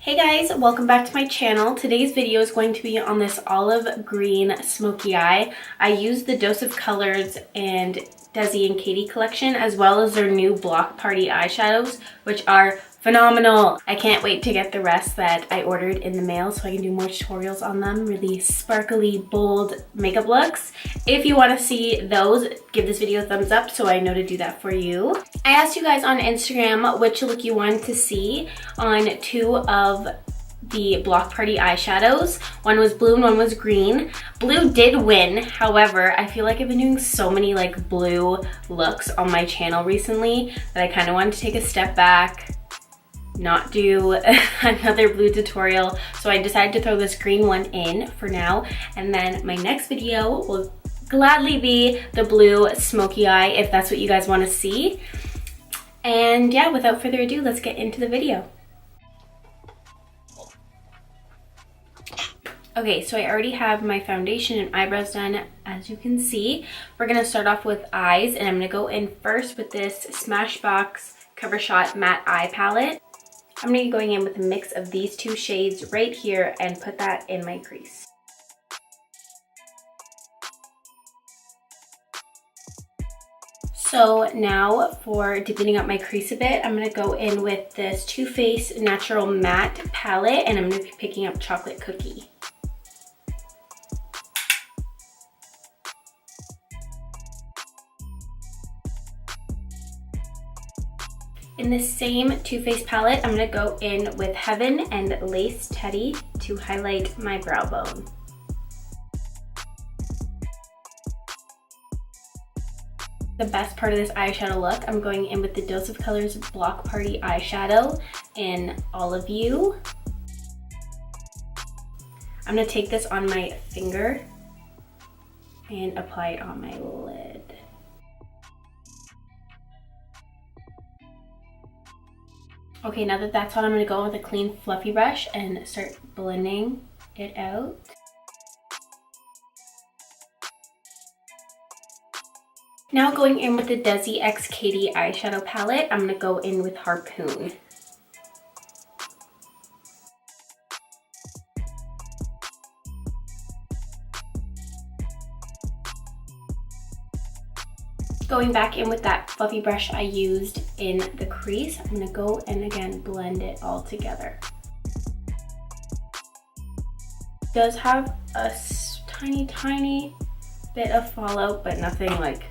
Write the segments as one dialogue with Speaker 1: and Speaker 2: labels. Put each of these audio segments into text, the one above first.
Speaker 1: Hey guys, welcome back to my channel. Today's video is going to be on this olive green smoky eye. I used the Dose of Colors and Desi and Katie collection, as well as their new Block Party eyeshadows, which are phenomenal. I can't wait to get the rest that I ordered in the mail so I can do more tutorials on them. Really sparkly, bold makeup looks. If you want to see those, give this video a thumbs up so I know to do that for you. I asked you guys on Instagram which look you wanted to see on two of the Block Party eyeshadows. One was blue and one was green. Blue did win. However, I feel like I've been doing so many like blue looks on my channel recently that I kind of wanted to take a step back, not do another blue tutorial. So I decided to throw this green one in for now. And then my next video will gladly be the blue smoky eye if that's what you guys want to see. And yeah, without further ado, let's get into the video. Okay, so I already have my foundation and eyebrows done, as you can see. We're gonna start off with eyes, and I'm gonna go in first with this Smashbox Cover Shot Matte Eye Palette. I'm gonna be going in with a mix of these two shades right here and put that in my crease. So now for deepening up my crease a bit, I'm gonna go in with this Too Faced Natural Matte Palette, and I'm gonna be picking up Chocolate Cookie. In the same Too Faced palette, I'm gonna go in with Heaven and Lace Teddy to highlight my brow bone. The best part of this eyeshadow look, I'm going in with the Dose of Colors Block Party eyeshadow in Olive You. I'm gonna take this on my finger and apply it on my lid. Okay, now that that's on, I'm gonna go with a clean fluffy brush and start blending it out. Now going in with the Desi x Katie eyeshadow palette, I'm gonna go in with Harpoon. Going back in with that fluffy brush I used in the crease, I'm gonna go and again blend it all together. It does have a tiny bit of fallout, but nothing like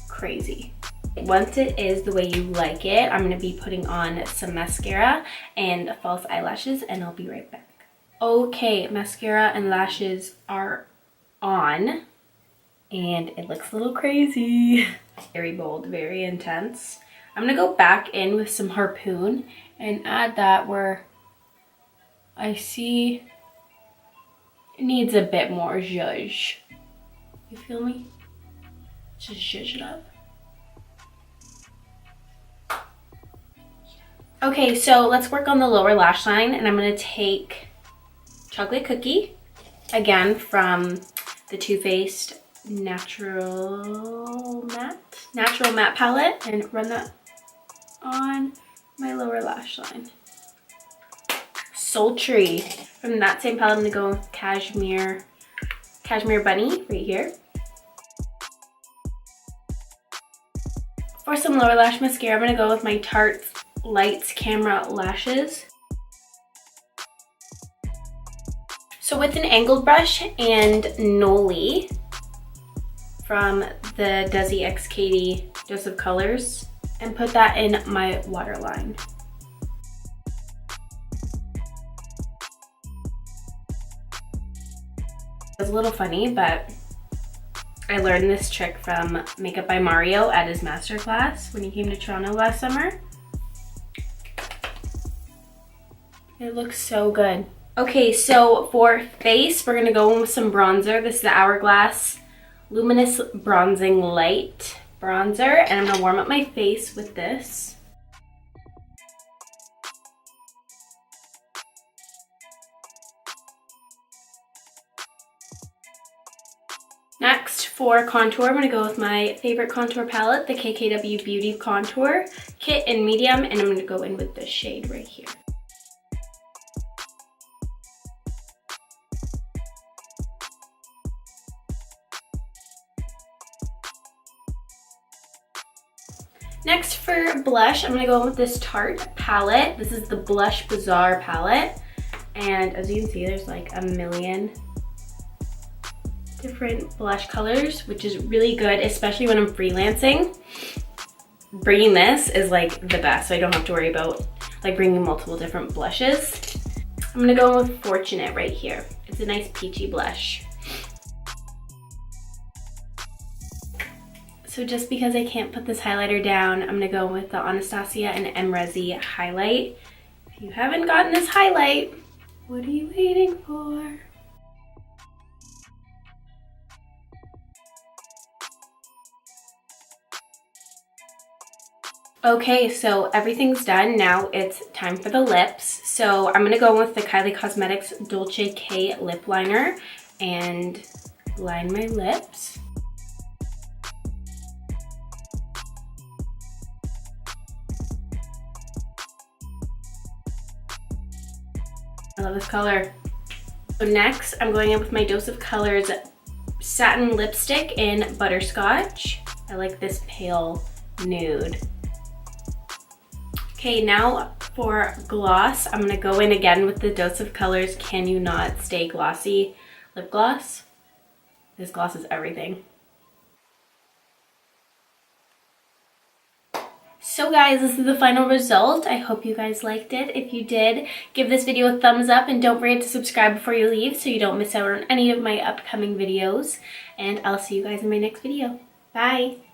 Speaker 1: crazy. Once it is the way you like it, I'm gonna be putting on some mascara and false eyelashes, and I'll be right back. Okay, mascara and lashes are on. And it looks a little crazy. Very bold, very intense. I'm gonna go back in with some Harpoon and add that where I see it needs a bit more zhuzh. You feel me? Just zhuzh it up. Okay, so let's work on the lower lash line, and I'm gonna take Chocolate Cookie, again from the Too Faced Natural Matte palette, and run that on my lower lash line. Sultry. From that same palette, I'm gonna go with Cashmere Bunny right here. For some lower lash mascara, I'm gonna go with my Tarte Lights Camera Lashes. So with an angled brush and Noli from the Desi x Katie Dose of Colors, and put that in my waterline. It's a little funny, but I learned this trick from Makeup by Mario at his masterclass when he came to Toronto last summer. It looks so good. Okay, so for face, we're gonna go in with some bronzer. This is the Hourglass Luminous Bronzing Light bronzer, and I'm gonna warm up my face with this. Next, for contour, I'm going to go with my favorite contour palette, the KKW Beauty Contour Kit in medium, and I'm going to go in with this shade right here. Next, for blush, I'm going to go in with this Tarte palette. This is the Blush Bazaar palette, and as you can see, there's like a million different blush colors, which is really good, especially when I'm freelancing. Bringing this is like the best, so I don't have to worry about like bringing multiple different blushes. I'm gonna go with Fortunate right here. It's a nice peachy blush. So just because I can't put this highlighter down, I'm gonna go with the Anastasia and Emrezi highlight. If you haven't gotten this highlight, what are you waiting for? Okay, so everything's done. Now it's time for the lips. So I'm gonna go with the Kylie Cosmetics Dolce K lip liner and line my lips. I love this color. So next, I'm going in with my Dose of Colors satin lipstick in Butterscotch. I like this pale nude. Okay, now for gloss, I'm gonna go in again with the Dose of Colors Can You Not Stay Glossy lip gloss. This gloss is everything. So guys, this is the final result. I hope you guys liked it. If you did, give this video a thumbs up and don't forget to subscribe before you leave so you don't miss out on any of my upcoming videos. And I'll see you guys in my next video. Bye!